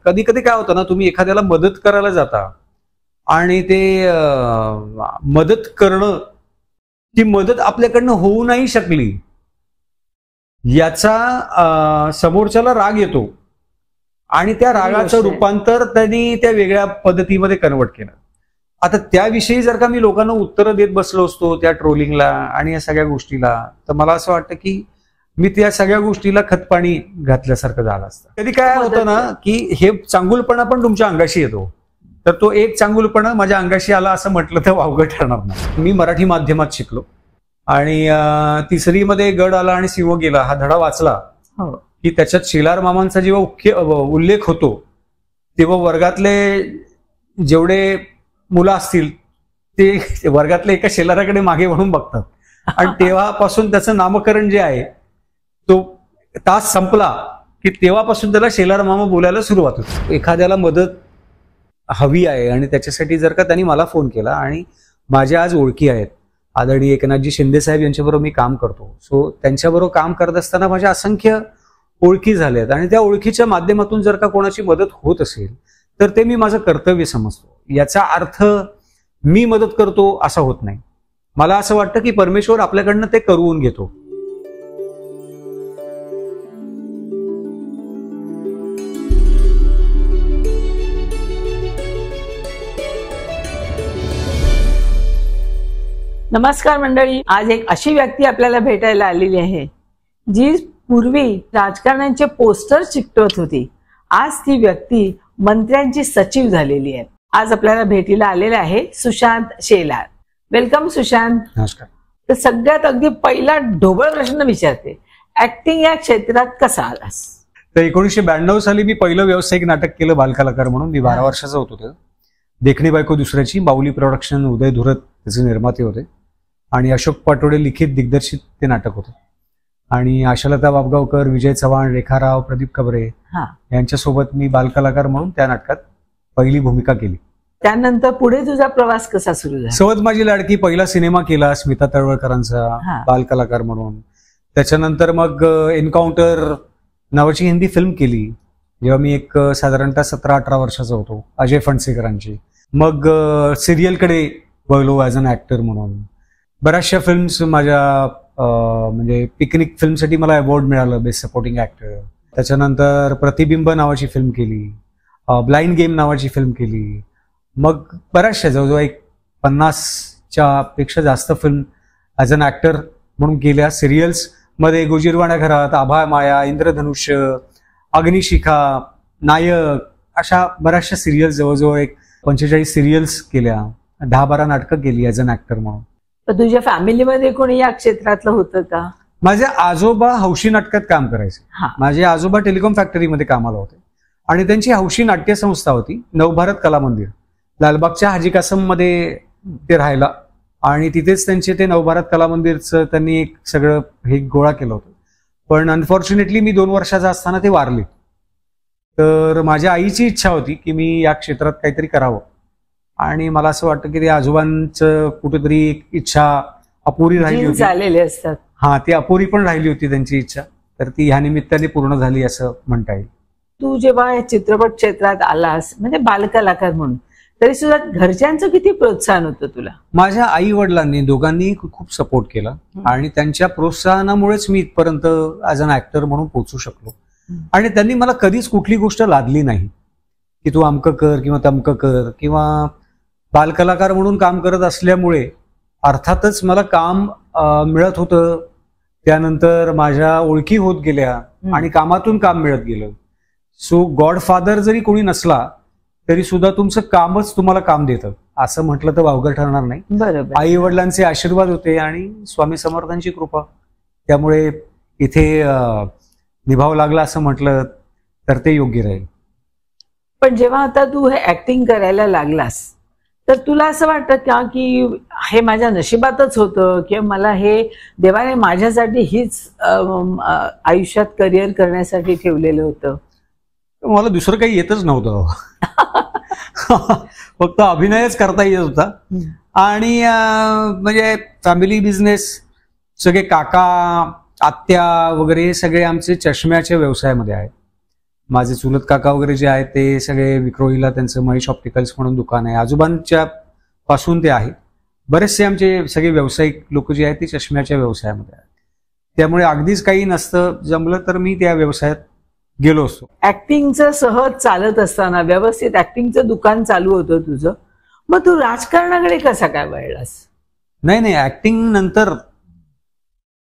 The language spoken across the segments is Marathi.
कधी कधी काय होतं ना, तुम्ही एखाद्याला मदत करायला जाता आणि ते मदत करणं, ती मदत आपल्याकडनं होऊ नाही शकली याचा समोरच्याला राग येतो आणि त्या रागाचं रूपांतर त्यांनी त्या वेगळ्या पद्धतीमध्ये कन्वर्ट केलं. आता त्याविषयी जर का मी लोकांना उत्तरं देत बसलो असतो त्या ट्रोलिंगला आणि या सगळ्या गोष्टीला, तर मला असं वाटतं की मी त्या सगळ्या गोष्टीला खतपाणी घातल्यासारखं झालं असतं. कधी काय होतं ना की हे चांगुलपणा पण तुमच्या अंगाशी येतो, तर तो एक चांगुलपणा माझ्या अंगाशी आला असं म्हटलं तर वावगं ठरणार नाही. मी मराठी माध्यमात शिकलो आणि तिसरी मध्ये गड आला आणि सिंह गेला हा धडा वाचला की त्याच्यात शेलार मामांचा जेव्हा उल्लेख होतो तेव्हा वर्गातले जेवढे मुलं असतील ते वर्गातले एका शेलाराकडे मागे वळून बघतात आणि तेव्हापासून त्याचं नामकरण जे आहे तो तास संपला की तेव्हापासून त्याला शेलार मामा बोलायला सुरुवात होती. एखाद्याला मदत हवी आहे आणि त्याच्यासाठी जर का त्यांनी मला फोन केला आणि माझ्या आज ओळखी आहेत, आदरणीय एकनाथजी शिंदे साहेब यांच्याबरोबर मी काम करतो, सो त्यांच्याबरोबर काम करत असताना माझ्या असंख्य ओळखी झाल्यात आणि त्या ओळखीच्या माध्यमातून जर का कोणाची मदत होत असेल तर ते मी माझं कर्तव्य समजतो. याचा अर्थ मी मदत करतो असा होत नाही. मला असं वाटतं की परमेश्वर आपल्याकडनं ते करवून घेतो. नमस्कार मंडळी, आज एक अशी व्यक्ती आपल्याला भेटायला आलेली आहे जी पूर्वी राजकारण्यांचे पोस्टर चिकटवत होती. आज ती व्यक्ती मंत्र्यांची सचिव झालेली आहे. आज आपल्याला भेटीला आलेला आहे सुशांत शेलार. वेलकम सुशांत. नमस्कार. तर सगळ्यात अगदी पहिला ढोबळ प्रश्न विचारते, ऍक्टिंग या क्षेत्रात कसा आलास? तर 1992 साली मी पहिलं व्यावसायिक नाटक केलं बालकलाकार म्हणून. मी 12 वर्षाचा होतो तेव्हा. देखणी बायको दुसऱ्याची, बाहुली प्रोडक्शन, उदय धुरत त्याचे निर्माते होते आणि अशोक पाटोडे लिखित दिग्दर्शित ते नाटक होतं. आणि आशालता बाबगावकर, विजय चव्हाण, रेखाराव, प्रदीप कबरे यांच्यासोबत मी बालकलाकार म्हणून त्या नाटकात पहिली भूमिका केली. त्यानंतर पुढे तुझा प्रवास कसा सुरू झाला? सवत माझी लाडकी पहिला सिनेमा केला स्मिता तळवळकरांचा बालकलाकार म्हणून. त्याच्यानंतर मग एन्काउंटर नावाची हिंदी फिल्म केली जेव्हा मी एक साधारणतः 17-18 वर्षाचा होतो, अजय फणसेकरांची. मग सिरियलकडे वळलो ॲज अन ऍक्टर म्हणून. बऱ्याचशा फिल्म्स माझ्या म्हणजे पिकनिक फिल्मसाठी मला अवॉर्ड मिळालं बेस्ट सपोर्टिंग ऍक्टर. त्याच्यानंतर प्रतिबिंब नावाची फिल्म केली, ब्लाइंड गेम नावाची फिल्म केली. मग बऱ्याचशा जवळजवळ एक 50च्या पेक्षा जास्त फिल्म ॲज अन ऍक्टर म्हणून केल्या. सिरियल्स मध्ये गोजीरवाण्या घरात, आभा माया, इंद्रधनुष्य, अग्निशिखा, नायक अशा बऱ्याचशा सिरियल्स, जवळजवळ एक 45 सिरियल्स केल्या, 10-12 नाटकं केली ॲज अन ऍक्टर म्हणून. तुझ्या फॅमिलीमध्ये कोणी या क्षेत्रातलं होतं का? माझे आजोबा हौशी नाटकात काम करायचे. माझे आजोबा टेलिकॉम फॅक्टरीमध्ये कामाला होते आणि त्यांची हौशी नाट्य संस्था होती नवभारत कला मंदिर, लालबागच्या हाजी कासम मध्ये ते राहायला आणि तिथेच त्यांचे ते नवभारत कला मंदिरचं त्यांनी एक सगळं हे गोळा केलं होतं. पण अनफॉर्च्युनेटली मी 2 वर्षाचा असताना ते वारले. तर माझ्या आईची इच्छा होती की मी या क्षेत्रात काहीतरी करावं आणि मला असं वाटतं की ते आजोबांचं कुठेतरी एक इच्छा अपुरी राहिली होती. झालेले असतात. ती अपुरी पण राहिली होती त्यांची इच्छा, तर ती ह्या निमित्ताने पूर्ण झाली असं म्हणता येईल. तू जेव्हा या चित्रपट क्षेत्रात आलास म्हणजे बालकलाकार म्हणून, तरी सुद्धा घरच्यांचं किती प्रोत्साहन होतं तुला? माझ्या आई वडिलांनी दोघांनी खूप सपोर्ट केला आणि त्यांच्या प्रोत्साहनामुळेच मी इथपर्यंत ॲज अन ऍक्टर म्हणून पोहोचू शकलो. आणि त्यांनी मला कधीच कुठली गोष्ट लादली नाही की तू अमकं कर किंवा तमकं कर. किंवा बालकलाकार म्हणून काम करत असल्यामुळे अर्थातच मला काम मिळत होतं, त्यानंतर माझ्या ओळखी होत गेल्या आणि कामातून काम मिळत गेलं. सो गॉडफादर जरी कोणी नसला तरी सुद्धा तुमचं कामच तुम्हाला काम देतं असं म्हटलं तर वावगं ठरणार नाही. बरोबर. आई वडिलांचे आशीर्वाद होते आणि स्वामी समर्थांची कृपा, त्यामुळे इथे निभावं लागलं असं म्हटलं तर ते योग्य राहील. पण जेव्हा आता तू हे ऍक्टिंग करायला लागलास तर तुला असं वाटतं का की हे माझ्या नशिबातच होतं किंवा मला हे देवाने माझ्यासाठी हीच आयुष्यात करिअर करण्यासाठी ठेवलेलं होतं? मला दुसरं काही येतच नव्हतं. फक्त अभिनयच करता येत होता. आणि म्हणजे फॅमिली बिझनेस, सगळे काका आत्या वगैरे सगळे आमचे चष्म्याच्या व्यवसायामध्ये आहेत. माझे चुलत काका वगैरे जे आहेत ते सगळे विक्रोळीला त्यांचं महेश ऑप्टिकल्स म्हणून दुकान आहे. आजोबांच्या पासून ते आहे. बरेचसे आमचे सगळे व्यावसायिक लोक जे आहेत ते चष्म्याच्या व्यवसायामध्ये आहेत. त्यामुळे अगदीच काही नसतं जमलं तर मी त्या व्यवसायात गेलो असतो. ऍक्टिंगचं सहज चालत असताना व्यवस्थित ऍक्टिंगचं दुकान चालू होतं तुझं, मग तू राजकारणाकडे कसा काय वळलास? नाही, ऍक्टिंग नंतर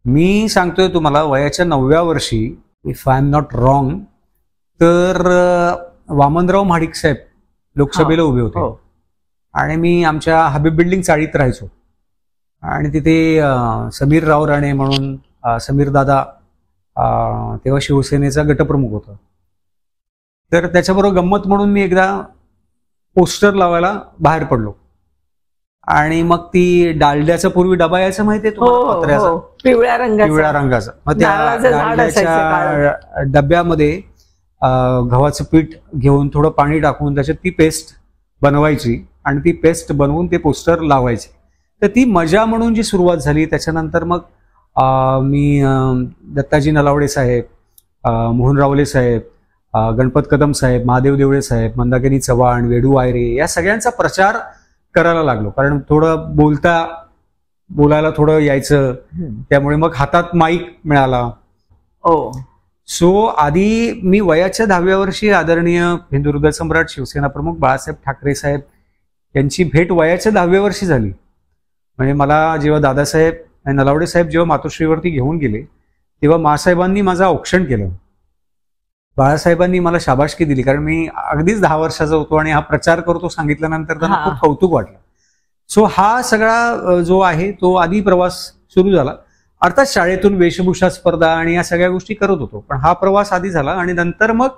मी सांगतोय तुम्हाला वयाच्या 9व्या वर्षी, if I am not wrong, तर वामनराव महाडिक साहेब लोकसभेला उभे होते आणि मी आमच्या हबीब बिल्डिंग चाळीत राहायचो आणि तिथे समीर राव राणे म्हणून समीर दादा तेव्हा शिवसेनेचा गटप्रमुख होता. तर त्याच्याबरोबर गंमत म्हणून मी एकदा पोस्टर लावायला बाहेर पडलो आणि मग ती डालड्याचा पूर्वी डबा यायचा माहितीये तुम्हाला, पत्र्याचा, पिवळ्या रंगाचा. मग त्या डालड्याच्या डब्यामध्ये गव्हाचं पीठ घेऊन थोडं पाणी टाकून त्याच्यात ती पेस्ट बनवायची आणि ती पेस्ट बनवून ते पोस्टर लावायचे. तर ती मजा म्हणून जी सुरुवात झाली. त्याच्यानंतर मग मी दत्ताजी नलावडे साहेब, मोहन रावले साहेब, गणपत कदम साहेब, महादेव देवळे साहेब, मंदाकिनी चव्हाण, वेडू वायरे या सगळ्यांचा प्रचार करायला लागलो. कारण थोडं बोलायला थोडं यायचं, त्यामुळे मग हातात माईक मिळाला. सो आधी मी वयाच्या 10व्या वर्षी आदरणीय हिंदू हृदय सम्राट शिवसेना प्रमुख बाळासाहेब ठाकरे साहेब यांची भेट वयाच्या 10व्या वर्षी झाली. म्हणजे मला जेव्हा दादासाहेब आणि नलावडे साहेब जेव्हा मातोश्रीवरती घेऊन गेले तेव्हा मासाहेबांनी माझं औक्षण केलं. बाळासाहेबांनी मला शाबासकी दिली कारण मी अगदीच 10 वर्षाचा होतो आणि हा प्रचार करतो सांगितल्यानंतर त्यांना खूप कौतुक वाटलं. सो हा सगळा जो आहे तो आधी प्रवास सुरू झाला. अर्थात शाळेतून वेशभूषा स्पर्धा आणि या सगळ्या गोष्टी करत होतो, पण हा प्रवास आधी झाला आणि नंतर मग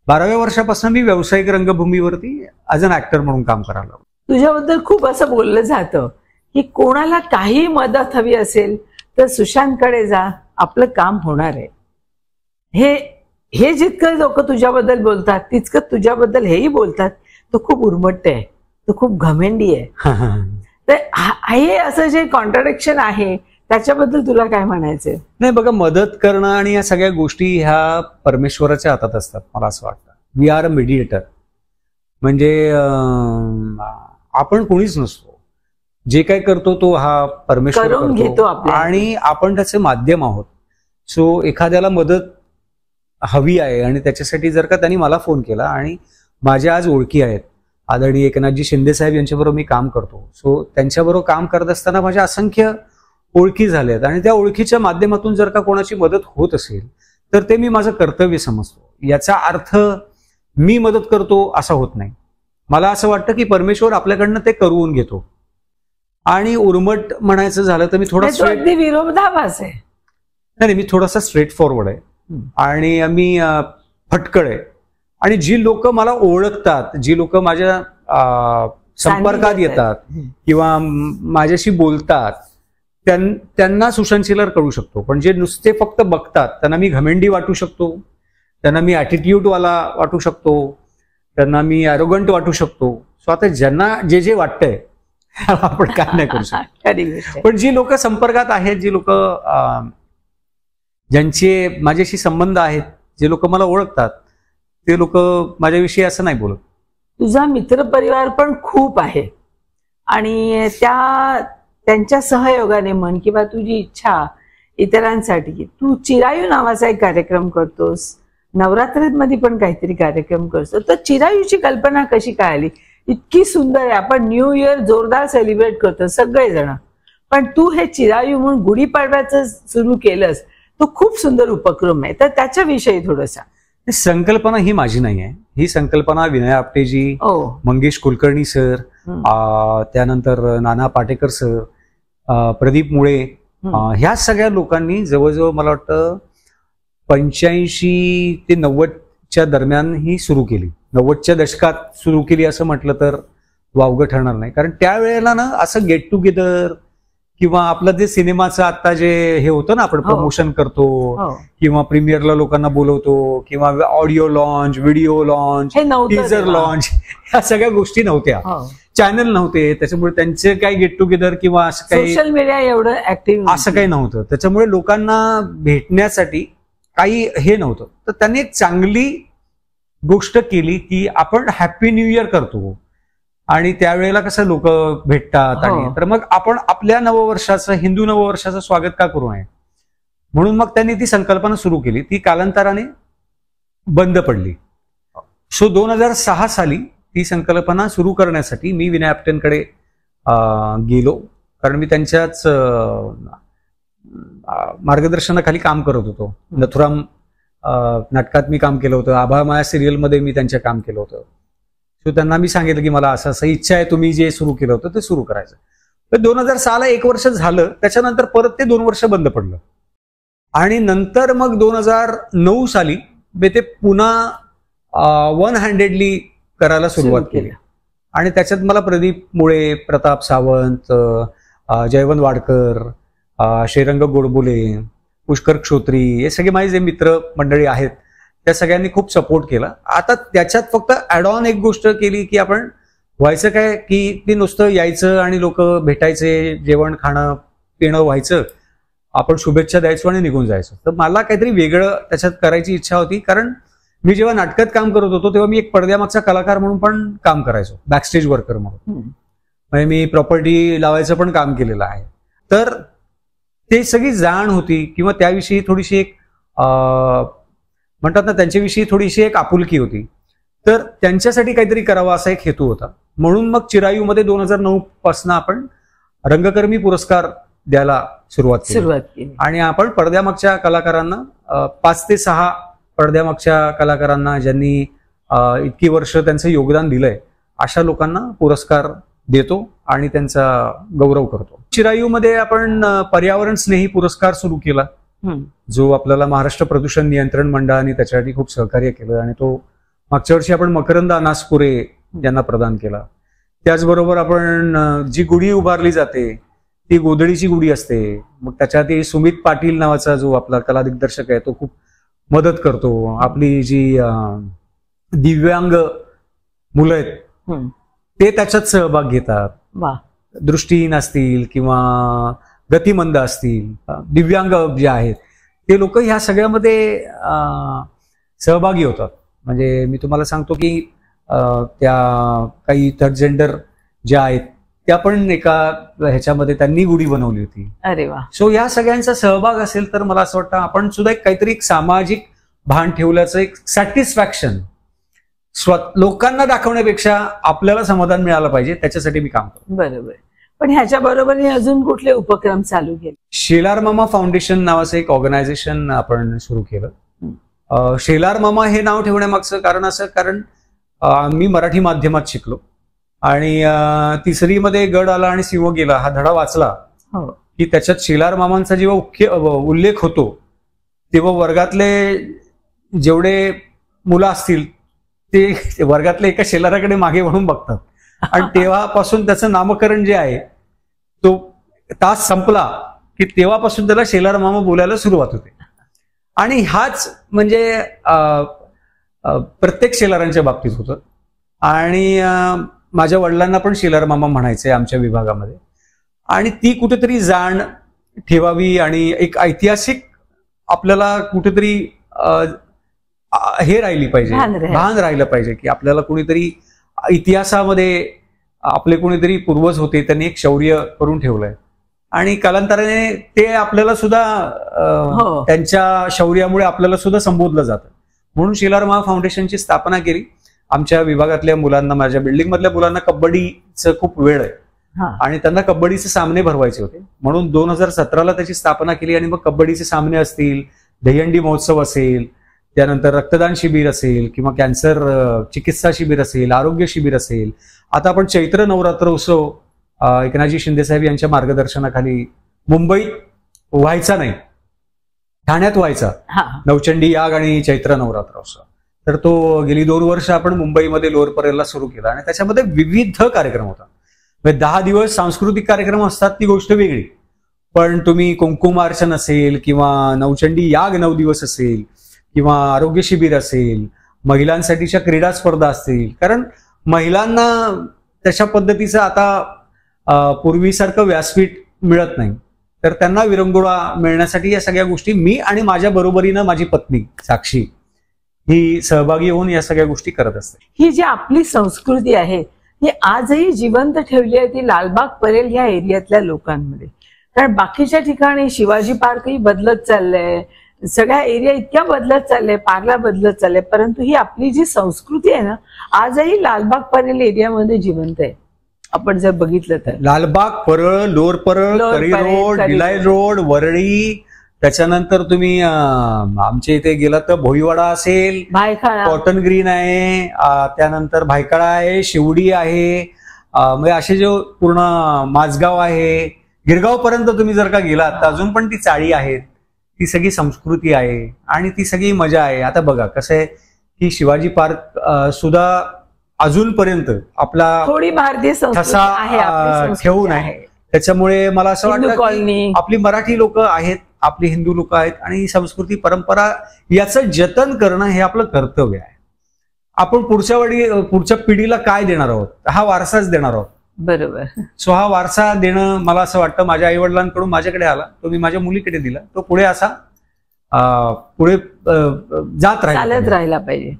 12व्या वर्षापासून मी व्यावसायिक रंगभूमीवरती ॲज अन ऍक्टर म्हणून काम करायला लागलो. तुझ्याबद्दल खूप असं बोललं जातं की कोणाला काही मदत हवी असेल तर सुशांतकडे जा, आपलं काम होणार आहे. हे जितकं लोक तुझ्याबद्दल बोलतात तितकं तुझ्याबद्दल हेही बोलतात तो खूप उर्मट आहे, तो खूप घमेंडी आहे. तर हे असं जे कॉन्ट्राडिक्शन आहे त्याच्याबद्दल तुला काय म्हणायचंय? नाही बघा, मदत करणं आणि या सगळ्या गोष्टी ह्या परमेश्वराच्या हातात असतात मला असं वाटतं. We are a mediator. म्हणजे आपण कोणीच नसतो. जे काय करतो तो हा परमेश्वर करतो आणि आपण त्याचे माध्यम आहोत. सो एखाद्याला मदत हवी आहे आणि त्याच्यासाठी जर का त्यांनी मला फोन केला आणि माझ्या आज ओळखी आहेत, आदरणीय एकनाथजी शिंदे साहेब यांच्याबरोबर मी काम करतो. सो त्यांच्याबरोबर काम करत असताना माझ्या असंख्य ओळखी झाल्यात आणि त्या ओळखीच्या माध्यमातून जर का कोणाची मदत होत असेल तर ते मी माझं कर्तव्य समजतो. याचा अर्थ मी मदत करतो असा होत नाही. मला असं वाटतं की परमेश्वर आपल्याकडनं ते करून घेतो. आणि उर्मट म्हणायचं झालं तर मी थोडा विरोधाभास आहे. नाही, मी थोडासा स्ट्रेट फॉरवर्ड आहे आणि मी फटकळ आहे. आणि जी लोक मला ओळखतात, जी लोक माझ्या संपर्कात येतात किंवा माझ्याशी बोलतात त्यांना सुशांत शिलर कळू शकतो. पण जे नुसते फक्त बघतात त्यांना मी घमेंडी वाटू शकतो, त्यांना मी ऍटिट्यूड वाला वाटू शकतो, त्यांना मी अरोगंट वाटू शकतो. सो आता ज्यांना जे जे वाटतंय आपण काय नाही करू शकतो. पण जी लोक संपर्कात आहेत, जी लोक ज्यांचे माझ्याशी संबंध आहेत, जे लोक मला ओळखतात ते लोक माझ्याविषयी असं नाही बोलत. तुझा मित्रपरिवार पण खूप आहे आणि त्यांच्या सहयोगाने म्हण किंवा तुझी इच्छा इतरांसाठी तू चिरायू नावाचा एक कार्यक्रम करतोस, नवरात्रीमध्ये पण काहीतरी कार्यक्रम करतो. तर चिरायूची कल्पना कशी काय आली? इतकी सुंदर आहे. आपण न्यू इयर जोरदार सेलिब्रेट करतो सगळेजण, पण तू हे चिरायू म्हणून गुढीपाडव्याचं सुरू केलंस, तो खूप सुंदर उपक्रम आहे. तर त्याच्याविषयी थोडंसं. संकल्पना ही माझी नाही आहे. ही संकल्पना विनय आपटेजी, मंगेश कुलकर्णी सर, त्यानंतर नाना पाटेकर सर, प्रदीप मुळे, ह्या सगळ्या लोकांनी जवळजवळ मला वाटतं 85 ते 90च्या दरम्यान ही सुरू केली. 90च्या दशकात सुरू केली असं म्हटलं तर वावगं ठरणार नाही. कारण त्यावेळेला ना असं गेट टुगेदर किंवा आपलं जे सिनेमाचं आता जे हे होतं ना, आपण प्रमोशन करतो किंवा प्रीमियरला लोकांना बोलवतो किंवा audio launch, video launch, teaser launch, ह्या सगळ्या गोष्टी नव्हत्या. चॅनल नव्हते, त्याच्यामुळे त्यांचे काही गेट टुगेदर किंवा असं काही सोशल मीडिया एवढं ऍक्टिव्ह असं काही नव्हतं. त्याच्यामुळे लोकांना भेटण्यासाठी काही हे नव्हतं. तर त्यांनी एक चांगली गोष्ट केली की आपण हॅपी न्यू इयर करतो आणि त्यावेळेला कसं लोक भेटतात आणि तर मग आपण आपल्या नववर्षाचं, हिंदू नववर्षाचं स्वागत का करू नये, म्हणून मग त्यांनी ती संकल्पना सुरू केली. ती कालांतराने बंद पडली. सो 2006 साली ती संकल्पना सुरू करण्यासाठी मी विनय आपटेंकडे गेलो, कारण मी त्यांच्याच मार्गदर्शनाखाली काम करत होतो. नथुराम नाटकात मी काम केलं होतं, आभाळ माया सिरियलमध्ये मी त्यांच्या काम केलं होतं. सो त्यांना मी सांगितलं की मला असं असं इच्छा आहे, तुम्ही जे सुरू केलं होतं ते सुरू करायचं. तर 2006ला 1 वर्ष झालं, त्याच्यानंतर परत ते 2 वर्ष बंद पडलं आणि नंतर मग 2009 साली मी ते पुन्हा 1 हँडेडली करायला सुरुवात केली. आणि त्याच्यात मला प्रदीप मुळे, प्रताप सावंत, जयवंत वाडकर, श्रीरंग गोडबोले, पुष्कर क्षोत्री, हे सगळे माझे जे मित्र मंडळी आहेत त्या सगळ्यांनी खूप सपोर्ट केला. आता त्याच्यात फक्त ऍड ऑन एक गोष्ट केली की आपण व्हायचं काय की ते नुसतं यायचं आणि लोक भेटायचे, जेवण खाणं पिणं व्हायचं, आपण शुभेच्छा द्यायचो आणि निघून जायचो. तर मला काहीतरी वेगळं त्याच्यात करायची इच्छा होती, कारण मी जेव्हा नाटकात काम करत होतो तेव्हा मी एक पडद्यामागचा कलाकार म्हणून पण काम करायचो, बॅकस्टेज वर्कर म्हणून. म्हणजे मी प्रॉपर्टी लावायचं पण काम केलेलं आहे. तर ते सगळी जाण होती किंवा त्याविषयी थोडीशी एक म्हणतात ना, त्यांच्याविषयी थोडीशी एक आपुलकी होती. तर त्यांच्यासाठी काहीतरी करावं असा एक हेतू होता. म्हणून मग चिरायूमध्ये 2009 पासून आपण रंगकर्मी पुरस्कार द्यायला सुरुवात केली आणि आपण पडद्यामागच्या कलाकारांना 5 ते 6 पडद्यामागच्या कलाकारांना ज्यांनी इतकी वर्ष त्यांचं योगदान दिलंय अशा लोकांना पुरस्कार देतो आणि त्यांचा गौरव करतो. चिरायूमध्ये आपण पर्यावरण स्नेही पुरस्कार सुरू केला, जो आपल्याला महाराष्ट्र प्रदूषण नियंत्रण मंडळाने त्याच्यासाठी खूप सहकार्य केलं आणि तो मागच्या वर्षी आपण मकरंद अनासपुरे यांना प्रदान केला. त्याचबरोबर आपण जी गुढी उभारली जाते ती गोधडीची गुढी असते, मग त्याच्यात सुमित पाटील नावाचा जो आपला कला दिग्दर्शक आहे तो खूप मदत करतो. आपली जी दिव्यांग मुलं आहेत ते त्याच्यात सहभाग घेतात, दृष्टीहीन असतील किंवा गतिमंद असतील, दिव्यांग जे आहेत ते लोक ह्या सगळ्यामध्ये सहभागी होतात. म्हणजे मी तुम्हाला सांगतो की त्या काही थर्ड जेंडर ज्या आहेत त्या पण एका ह्याच्यामध्ये त्यांनी गुढी बनवली होती. अरे वा. सो या सगळ्यांचा सहभाग असेल तर मला असं वाटतं आपण सुद्धा एक काहीतरी एक सामाजिक भान ठेवल्याचं एक सॅटिस्फॅक्शन लोकांना दाखवण्यापेक्षा आपल्याला समाधान मिळालं पाहिजे, त्याच्यासाठी मी काम करतो. बरोबर. पण ह्याच्या बरोबरीने अजून कुठले उपक्रम चालू केले? शेलार मामा फाउंडेशन नावाचं एक ऑर्गनायझेशन आपण सुरू केलं. शेलार मामा हे नाव ठेवण्यामागचं कारण असं, कारण मी मराठी माध्यमात शिकलो आणि 3री मध्ये गड आला आणि सिंह गेला हा धडा वाचला की त्याच्यात शेलार मामांचा जेव्हा उल्लेख होतो तेव्हा वर्गातले जेवढे मुलं असतील ते वर्गातल्या एका शेलाराकडे मागे वळून बघतात आणि तेव्हापासून त्याचं नामकरण जे आहे तो तास संपला की तेव्हापासून त्याला शेलार मामा बोलायला सुरुवात होते. आणि हाच म्हणजे प्रत्येक शेलारांच्या बाबतीत होतं. आणि माझ्या वडिलांना पण शेलार मामा म्हणायचे आमच्या विभागामध्ये, आणि ती कुठेतरी जाण ठेवावी आणि एक ऐतिहासिक आपल्याला कुठेतरी हे राहिली पाहिजे, भान राहिलं पाहिजे की आपल्याला कुणीतरी इतिहासामध्ये आपले कोणीतरी पूर्वज होते त्यांनी एक शौर्य करून ठेवलंय आणि कालांतराने ते आपल्याला सुद्धा त्यांच्या शौर्यामुळे आपल्याला सुद्धा संबोधलं जातं. म्हणून शेलार मामा फाउंडेशनची स्थापना केली. आमच्या विभागातल्या मुलांना, माझ्या बिल्डिंग मधल्या मुलांना कबड्डीचं खूप वेळ आहे आणि त्यांना कबड्डीचे सामने भरवायचे होते, म्हणून 2017ला त्याची स्थापना केली. आणि मग कबड्डीचे सामने असतील, दहीहंडी महोत्सव असेल, त्यानंतर रक्तदान शिबिर असेल किंवा कॅन्सर चिकित्सा शिबिर असेल, आरोग्य शिबिर असेल. आता आपण चैत्र नवरात्र उत्सव एकनाथजी शिंदे साहेब यांच्या मार्गदर्शनाखाली मुंबईत व्हायचा नाही, ठाण्यात व्हायचा, नवचंडी याग आणि चैत्र नवरात्र उत्सव. तर तो गेली 2 वर्ष आपण मुंबईमध्ये लोअर परेलला सुरू केला आणि त्याच्यामध्ये विविध कार्यक्रम होतात. म्हणजे 10 दिवस सांस्कृतिक कार्यक्रम असतात ती गोष्ट वेगळी, पण तुम्ही कुंकुमार्चन असेल किंवा नवचंडी याग 9 दिवस असेल किंवा आरोग्य शिबिर असेल, महिलांसाठीच्या क्रीडा स्पर्धा असतील, कारण महिलांना तशा पद्धतीचं आता पूर्वीसारखं व्यासपीठ मिळत नाही, तर त्यांना विरंगुळा मिळण्यासाठी या सगळ्या गोष्टी मी आणि माझ्या बरोबरीनं माझी पत्नी साक्षी ही सहभागी होऊन या सगळ्या गोष्टी करत असते. ही जी आपली संस्कृती आहे ही आजही जिवंत ठेवली आहे ती लालबाग परेल ह्या एरियातल्या लोकांमध्ये. कारण बाकीच्या ठिकाणी शिवाजी पार्कही बदलत चाललंय, सगळ्या एरिया इतक्या बदलत चाललंय, पार्ला बदलत चाललंय, परंतु ही आपली जी संस्कृती आहे ना आजही लालबाग परेल एरियामध्ये जिवंत आहे. आपण जर बघितलं तर लालबाग, परळ, लोअर परळ, करी रोड, भिलाई रोड, वरळी, त्याच्यानंतर तुम्ही आमच्या इथे गेला तर भोईवाडा असेल, भायखळा, कॉटन ग्रीन आहे, त्यानंतर भायखळा आहे, शिवडी आहे, म्हणजे असे जो पूर्ण माझगाव आहे, गिरगाव पर्यंत तुम्ही जर का गेलात तर अजून पण ती चाळी आहेत, ती सगळी संस्कृती आहे आणि ती सगळी मजा आहे. आता बघा कसं आहे की शिवाजी पार्क सुद्धा अजूनपर्यंत आपला थोडी भारतीय संस्कृती आहे, आपली ठेवून आहे. त्याच्यामुळे मला असं वाटतं कॉलनी, आपली मराठी लोक आहेत, आपली हिंदू लोक आहेत आणि ही संस्कृती परंपरा याचं जतन करणं हे आपलं कर्तव्य आहे. आपण पुढच्या पिढीला काय देणार आहोत, हा वारसाच देणार आहोत. बरोबर. सो हा वारसा देणं मला असं वाटतं माझ्या आई वडिलांकडून माझ्याकडे आला, तो मी माझ्या मुलीकडे दिला, तो पुढे असा पुढे जात राहिला पाहिजे.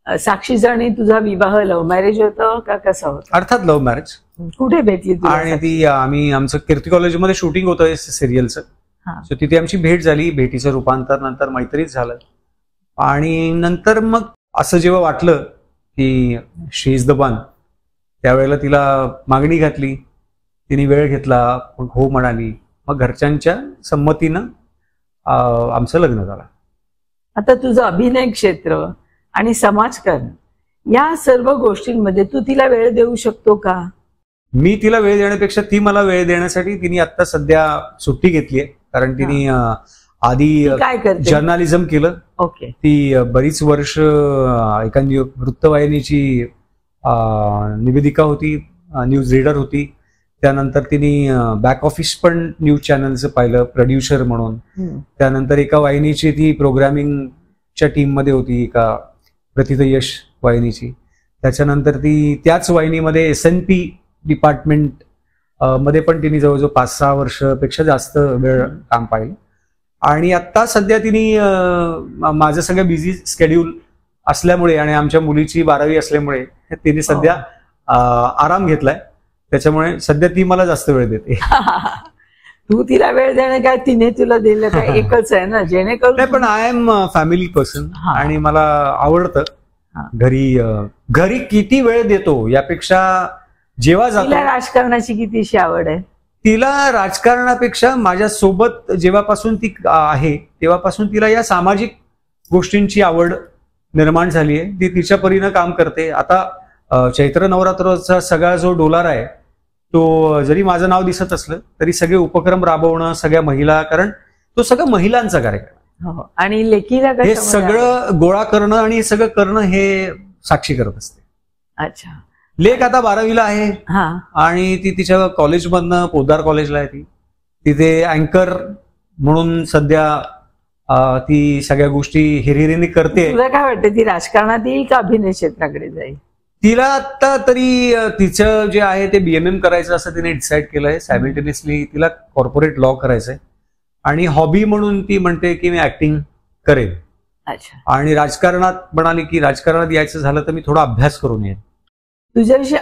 साक्षीचा आणि तुझा विवाह लव्ह मॅरेज होतं का कसा होता? अर्थात लव्ह मॅरेज. कुठे भेटली तुला? आणि ती आमचं कीर्ती कॉलेजमध्ये शूटिंग होतं सिरियलचं, सो तिथे आमची भेट झाली, भेटीचं रूपांतर नंतर मैत्रीत झालं. आणि नंतर मग असं जेव्हा वाटलं की शी इज द वन, त्यावेळेला तिला मागणी घातली, तिने वेळ घेतला, मग हो म्हणाली, मग घरच्यांच्या संमतीनं आमचं लग्न झालं. आता तुझं अभिनय क्षेत्र आणि समाजकारण या सर्व गोष्टींमध्ये तू तिला वेळ देऊ शकतो का? मी तिला वेळ देण्यापेक्षा ती मला वेळ देण्यासाठी तिने आता सध्या सुट्टी घेतली आहे, कारण तिने आधी काय करते? जर्नालिझम केलं. ओके. ती बरीच वर्ष एका वृत्तवाहिनीची निवेदिका होती, न्यूज रीडर होती. त्यानंतर तिने बॅक ऑफिस पण न्यूज चॅनलचं पाहिलं, प्रोड्युसर म्हणून. त्यानंतर एका वाहिनीची ती प्रोग्रामिंगच्या टीम मध्ये होती, एका प्रथित यश वाहिनीची. त्याच्यानंतर ती त्याच वाहिनीमध्ये SNP डिपार्टमेंट मध्ये पण तिने जवळजवळ 5-6 वर्षपेक्षा जास्त वेळ काम पाहिलं. आणि आता सध्या तिने माझं सगळं बिझी शेड्यूल असल्यामुळे आणि आमच्या मुलीची 12वी असल्यामुळे तिने सध्या आराम घेतलाय. त्याच्यामुळे सध्या ती मला जास्त वेळ देते. तू तिला वेळ देणं काय तिने तुला दिलं काय एकच आहे ना, जेणेकरून. नाही, पण आय एम फॅमिली पर्सन आणि मला आवडतं घरी किती वेळ देतो यापेक्षा जेव्हा जातो. राजकारणाची कितीशी आवड आहे? तिला राजकारणापेक्षा माझ्या सोबत जेव्हापासून ती आहे तेव्हापासून तिला या सामाजिक गोष्टींची आवड निर्माण झाली आहे. ती तिच्या परीनं काम करते. आता चैत्र नवरात्राचा सगळा जो डोलारा आहे तो जरी माझं नाव दिसत असलं तरी सगळे उपक्रम राबवणं, सगळ्या महिला, कारण तो सगळं महिलांचा कार्यक्रम आणि लेकीला हे सगळं गोळा करणं आणि हे सगळं करणं हे साक्षी करत असते. अच्छा. लेक आता 12वीला आहे आणि ती तिच्या कॉलेजमधनं पोद्दार कॉलेजला आहे. ती तिथे अँकर म्हणून सध्या ती सगळ्या गोष्टी हिरिरीने करते. तुला काय वाटतं ती राजकारणात येईल का अभिनय क्षेत्राकडे जाईल? तिला आता तरी तिचं जे आहे ते BMM करायचं असं तिने डिसाईड केलंय. सायमल्टेनियसली तिला कॉर्पोरेट लॉ करायचंय आणि हॉबी म्हणून ती म्हणते की मी ऍक्टिंग करेन. अच्छा. आणि राजकारणात म्हणाली की राजकारणात यायचं झालं तर मी थोडा अभ्यास करून येईन. तुझ्याविषयी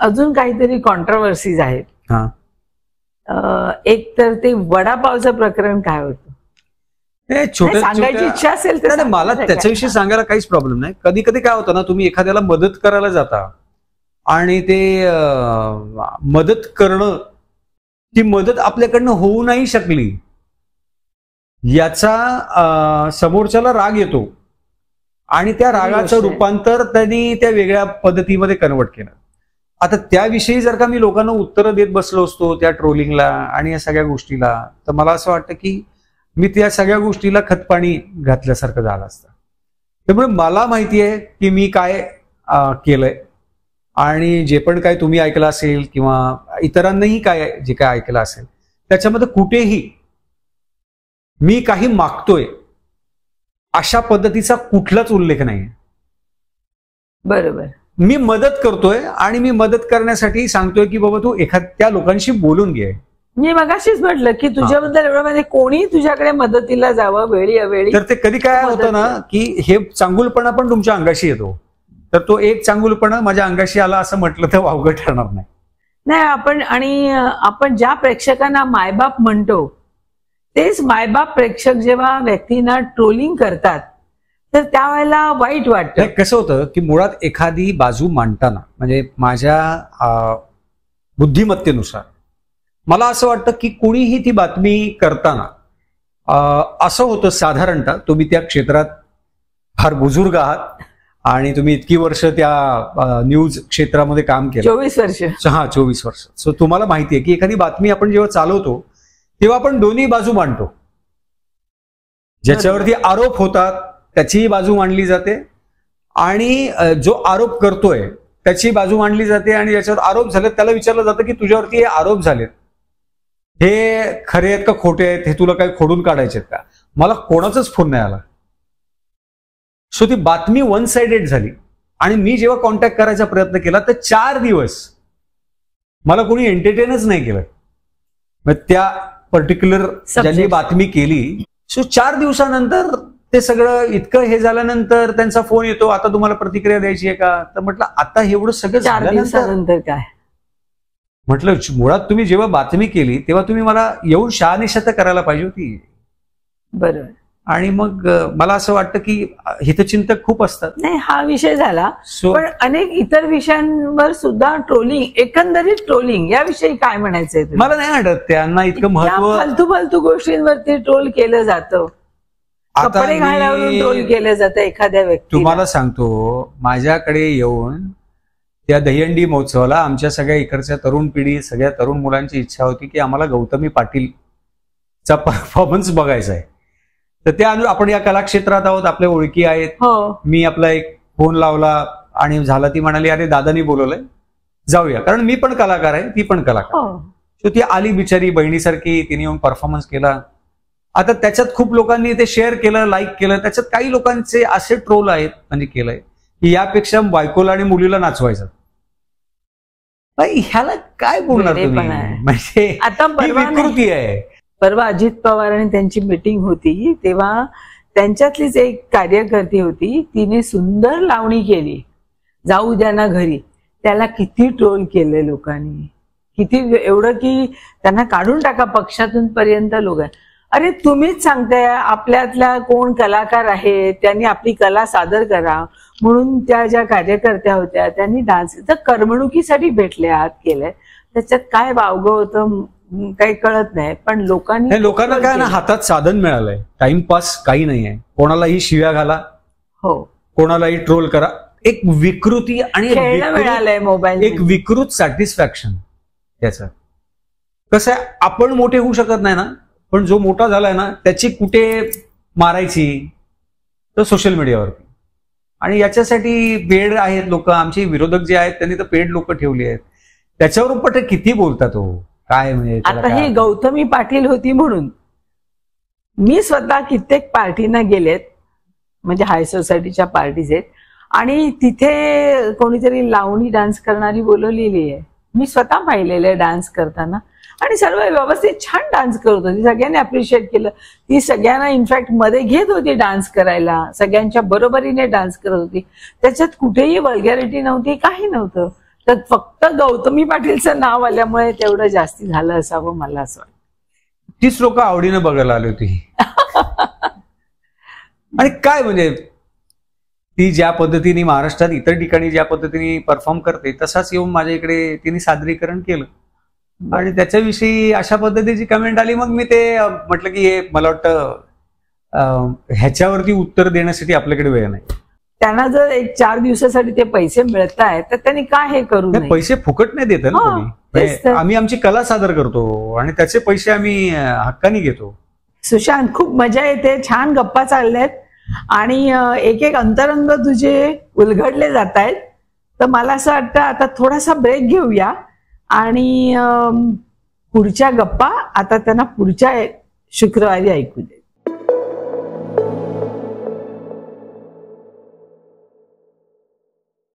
अजून काहीतरी कॉन्ट्रोवर्सीज आहेत. एक तर ते वडापावचं प्रकरण काय होतं? सांगायची इच्छा असेल तर मला त्याच्याविषयी सांगायला काहीच प्रॉब्लेम नाही. कधी कधी काय होतं ना, तुम्ही एखाद्याला मदत करायला जाता आणि ते मदत करणं, ती मदत आपल्याकडनं होऊ नाही शकली याचा समोरच्याला राग येतो आणि त्या रागाचं रूपांतर त्यांनी त्या वेगळ्या पद्धतीमध्ये कन्वर्ट केलं. आता त्याविषयी जर का मी लोकांना उत्तरं देत बसलो असतो त्या ट्रोलिंगला आणि या सगळ्या गोष्टीला, तर मला असं वाटतं की मी त्या सगळ्या गोष्टीला खतपाणी घातल्यासारखं झालं असतं. त्यामुळे मला माहिती आहे की मी काय केलंय आणि जे पण काय तुम्ही ऐकलं असेल किंवा इतरांनाही काय जे काय ऐकलं असेल त्याच्यामध्ये कुठेही मी काही मागतोय अशा पद्धतीचा कुठलाच उल्लेख नाही. बरोबर. मी मदत करतोय आणि मी मदत करण्यासाठी सांगतोय की बाबा तू त्या लोकांशी बोलून घे. मी मगाशीच म्हटलं की तुझ्याबद्दल एवढं म्हणजे कोणी तुझ्याकडे मदतीला जावं वेळी अवेळी. तर ते कधी काय होतं ना की हे चांगुलपणा पण तुमच्या अंगाशी येतो, तर तो एक चांगुलपणा माझ्या अंगाशी आला असं म्हटलं तर वावगं ठरणार नाही. नाही आपण ज्या प्रेक्षकांना मायबाप म्हणतो तेच मायबाप प्रेक्षक जेव्हा व्यक्तींना ट्रोलिंग करतात तर त्यावेळेला वाईट वाटतं. कसं होतं की मुळात एखादी बाजू मांडताना म्हणजे माझ्या बुद्धिमत्तेनुसार मला असं वाटतं की कोणीही ती बातमी करताना असं होतं साधारणतः, तुम्ही त्या क्षेत्रात फार बुजुर्ग आहात आणि तुम्ही इतकी वर्ष त्या न्यूज क्षेत्रामध्ये काम केलं, 24 वर्ष. 24 वर्ष. सो तुम्हाला माहिती आहे की एखादी बातमी आपण जेव्हा चालवतो तेव्हा आपण दोन्ही बाजू मांडतो. ज्याच्यावरती आरोप होतात त्याचीही बाजू मांडली जाते आणि जो आरोप करतोय त्याची बाजू मांडली जाते, आणि ज्याच्यावर आरोप झालेत त्याला विचारलं जातं की तुझ्यावरती हे आरोप झालेत हे खरे आहेत का खोटे आहेत, हे तुला काही खोडून काढायचे का. मला कोणाचाच फोन नाही आला. सो ती बातमी वन साइडेड झाली. आणि मी जेव्हा कॉन्टॅक्ट करायचा प्रयत्न केला तर 4 दिवस मला कोणी एंटरटेनच नाही केलं. मग त्या पर्टिक्युलर ज्यांनी बातमी केली, सो 4 दिवसानंतर ते सगळं इतकं हे झाल्यानंतर त्यांचा फोन येतो, आता तुम्हाला प्रतिक्रिया द्यायची आहे का. तर म्हटलं आता एवढं सगळं 4 दिवसानंतर काय. म्हटलं मुळात तुम्ही जेव्हा बातमी केली तेव्हा तुम्ही मला येऊन शहानिशा करायला पाहिजे होती. बरोबर. आणि मग मला असं वाटतं की हितचिंतक खूप असतात. नाही हा विषय झाला, पण अनेक इतर विषयांवर सुद्धा ट्रोलिंग, एकंदरीत ट्रोलिंग याविषयी काय म्हणायचंय? मला नाही वाटत त्यांना इतकं महत्व. फालतू गोष्टींवरती ट्रोल केलं जातं, कपडे घालावरून ट्रोल केलं जातं एखाद्या व्यक्ती. तुम्हाला सांगतो, माझ्याकडे येऊन त्या दहीहंडी महोत्सवाला आमच्या सगळ्या इकडच्या तरुण पिढी, सगळ्या तरुण मुलांची इच्छा होती की आम्हाला गौतमी पाटीलचा परफॉर्मन्स बघायचा आहे. तर त्या आपण या कलाक्षेत्रात आहोत, आपल्या ओळखी आहेत. मी आपला एक फोन लावला आणि झाला, ती म्हणाली अरे दादानी बोलवलंय जाऊया, कारण मी पण कलाकार आहे, ती पण कलाकार. सो ती आली बिचारी बहिणीसारखी, तिने येऊन परफॉर्मन्स केला. आता त्याच्यात खूप लोकांनी ते शेअर केलं, लाईक केलं. त्याच्यात काही लोकांचे असे ट्रोल आहेत म्हणजे केलंय की यापेक्षा बायकोला आणि मुलीला नाचवायचं. ह्याला काय बोलणार तुम्ही? म्हणजे आता विकृती आहे. परवा अजित पवार आणि त्यांची मीटिंग होती तेव्हा त्यांच्यातलीच एक कार्यकर्ती होती, तिने सुंदर लावणी केली, जाऊ द्या ना घरी. त्याला किती ट्रोल केले लोकांनी, किती, एवढं की त्यांना काढून टाका पक्षातून पर्यंत लोक. अरे तुम्हीच सांगताय आपल्यातल्या कोण कलाकार आहेत त्यांनी आपली कला सादर करा म्हणून त्या ज्या कार्यकर्त्या होत्या त्यांनी डान्स तर करमणुकीसाठी भेटल्यात केलंय. त्याच्यात काय वावगं होतं काही कळत नाही. पण लोकांना काय ना हातात साधन मिळालंय, टाइमपास काही नाहीये. कोणालाही शिव्या घाला, हो कोणालाही ट्रोल करा. एक विकृती आणि मिळालंय मोबाईल, एक विकृत सॅटिस्फॅक्शन. त्याचं कसं आहे, आपण मोठे होऊ शकत नाही ना, पण जो मोठा झालाय ना त्याची कुठे मारायची तर सोशल मीडियावरती. आणि याच्यासाठी पेड आहेत लोक, आमचे विरोधक जे आहेत त्यांनी तर पेड लोक ठेवली आहेत. त्याच्यावर पण किती बोलतात हो काय. म्हणजे आता ही गौतमी पाटील होती म्हणून मी स्वतः कित्येक पार्टीना गेलेत, म्हणजे हाय सोसायटीच्या पार्टीज आहेत, आणि तिथे कोणीतरी लावणी डान्स करणारी बोलवलेली आहे. मी स्वतः पाहिलेलं डान्स करताना, आणि सर्व व्यवस्थित छान डान्स करत होती, सगळ्यांनी अप्रिशिएट केलं. ती सगळ्यांना इनफॅक्ट मध्ये घेत होती डान्स करायला, सगळ्यांच्या बरोबरीने डान्स करत होती. त्याच्यात कुठेही वल्गॅरिटी नव्हती, काही नव्हतं. तर फक्त गौतमी पाटीलचं नाव आल्यामुळे तेवढं जास्ती झालं असावं मला असं वाटतं. तीच लोक आवडीनं बघायला आली होती. आणि काय म्हणजे ती ज्या पद्धतीने महाराष्ट्रात इतर ठिकाणी ज्या पद्धतीने परफॉर्म करते तसाच येऊन माझ्या इकडे तिने सादरीकरण केलं. आणि त्याच्याविषयी अशा पद्धतीची कमेंट आली. मग मी ते म्हटलं की हे मला वाटतं ह्याच्यावरती उत्तर देण्यासाठी आपल्याकडे वेळ नाही. त्यांना जर 1-4 दिवसासाठी ते पैसे मिळत आहेत तर त्यांनी काय हे करू नये. पैसे फुकट नाही देत ना तुम्ही. आम्ही आमची कला सादर करतो आणि त्याचे पैसे आम्ही हक्काने घेतो. सुशांत, खूप मजा येते, छान गप्पा चालल्यात आणि एक एक अंतरंग तुझे उलगडले जात आहेत. तर मला असं वाटतं आता थोडासा ब्रेक घेऊया आणि पुढच्या गप्पा आता त्यांना पुढच्या शुक्रवारी ऐकू दे.